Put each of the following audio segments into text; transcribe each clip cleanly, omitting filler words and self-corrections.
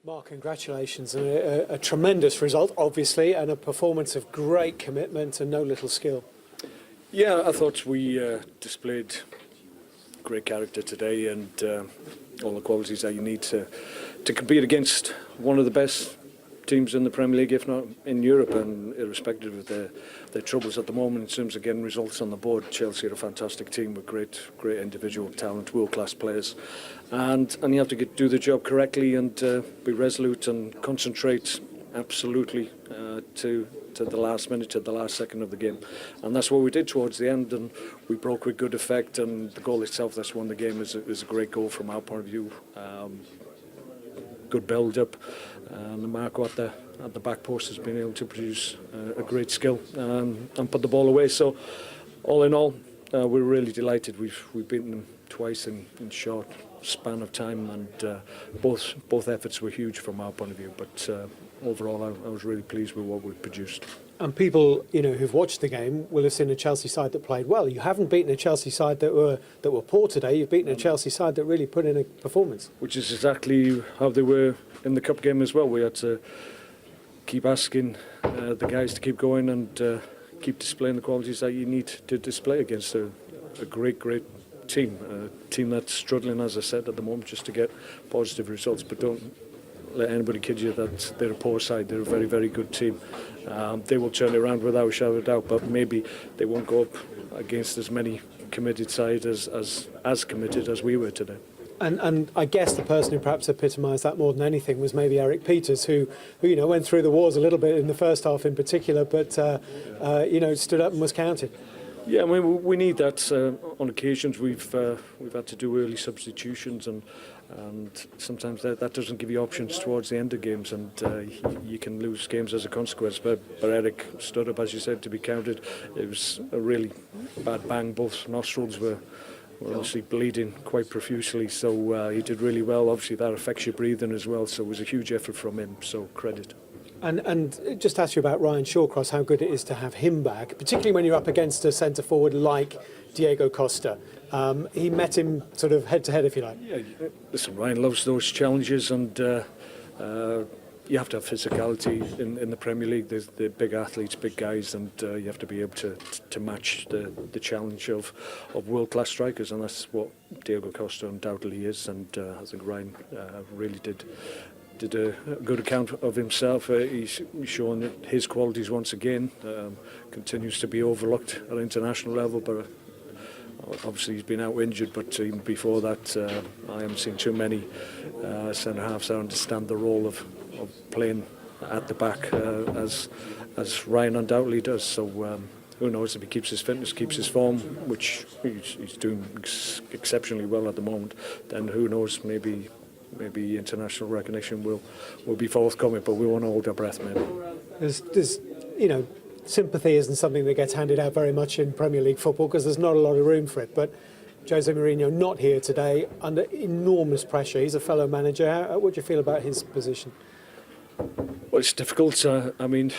Mark, congratulations. A tremendous result, obviously, and a performance of great commitment and no little skill. Yeah, I thought we displayed great character today and all the qualities that you need to compete against one of the best teams in the Premier League, if not in Europe, and irrespective of their troubles at the moment in terms of getting results on the board. Chelsea are a fantastic team with great individual talent, world-class players, and you have to do the job correctly and be resolute and concentrate absolutely to the last minute, to the last second of the game, and that's what we did towards the end, and we broke with good effect, and the goal itself that's won the game is a great goal from our point of view. Good build-up, and Marco at the back post has been able to produce a great skill and put the ball away. So, all in all, we're really delighted. We've beaten them twice in short span of time, and both efforts were huge from our point of view. But overall, I was really pleased with what we produced. And people, who've watched the game will have seen a Chelsea side that played well. You haven't beaten a Chelsea side that were poor today. You've beaten a Chelsea side that really put in a performance. Which is exactly how they were in the cup game as well. We had to keep asking the guys to keep going and keep displaying the qualities that you need to display against a great team. A team that's struggling, as I said, at the moment just to get positive results. But don't let anybody kid you that they're a poor side. They're a very, very good team. They will turn it around without a shadow of a doubt, but maybe they won't go up against as many committed sides as committed as we were today. And I guess the person who perhaps epitomised that more than anything was maybe Eric Peters, who went through the wars a little bit in the first half in particular, but stood up and was counted. Yeah, I mean, we need that on occasions. We've had to do early substitutions, and sometimes that doesn't give you options towards the end of games, and you can lose games as a consequence. But Eric stood up, as you said, to be counted. It was a really bad bang. Both nostrils were obviously bleeding quite profusely, so he did really well. Obviously, that affects your breathing as well, so it was a huge effort from him. So credit. And just ask you about Ryan Shawcross, how good it is to have him back, particularly when you're up against a centre forward like Diego Costa. He met him sort of head to head, if you like. Yeah, listen, Ryan loves those challenges, and you have to have physicality in the Premier League. There's the big athletes, big guys, and you have to be able to match the challenge of world-class strikers, and that's what Diego Costa undoubtedly is. And I think Ryan really did a good account of himself. He's shown his qualities once again. Continues to be overlooked at international level, but obviously he's been out injured. But even before that, I haven't seen too many centre halves that understand the role of playing at the back as Ryan undoubtedly does. So who knows if he keeps his fitness, keeps his form, which he's doing exceptionally well at the moment. Then who knows, maybe international recognition will be forthcoming, but we won't hold our breath, maybe. There's sympathy isn't something that gets handed out very much in Premier League football because there's not a lot of room for it. But Jose Mourinho not here today, under enormous pressure. He's a fellow manager. What do you feel about his position? Well, it's difficult. I mean,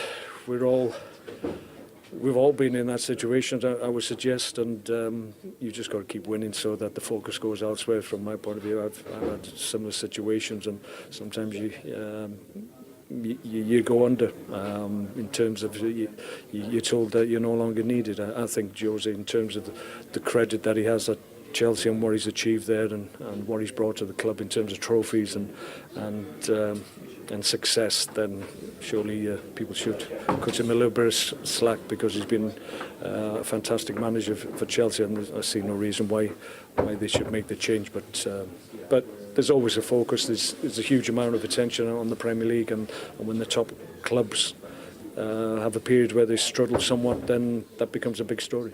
we've all been in that situation, I would suggest, and you just got to keep winning so that the focus goes elsewhere. From my point of view, I've had similar situations, and sometimes you go under in terms of you're told that you're no longer needed. I think Jose, in terms of the credit that he has at Chelsea and what he's achieved there, and what he's brought to the club in terms of trophies and success, then surely people should cut him a little bit of slack, because he's been a fantastic manager for Chelsea, and I see no reason why they should make the change. But there's always a focus. There's a huge amount of attention on the Premier League, and when the top clubs have a period where they struggle somewhat, then that becomes a big story.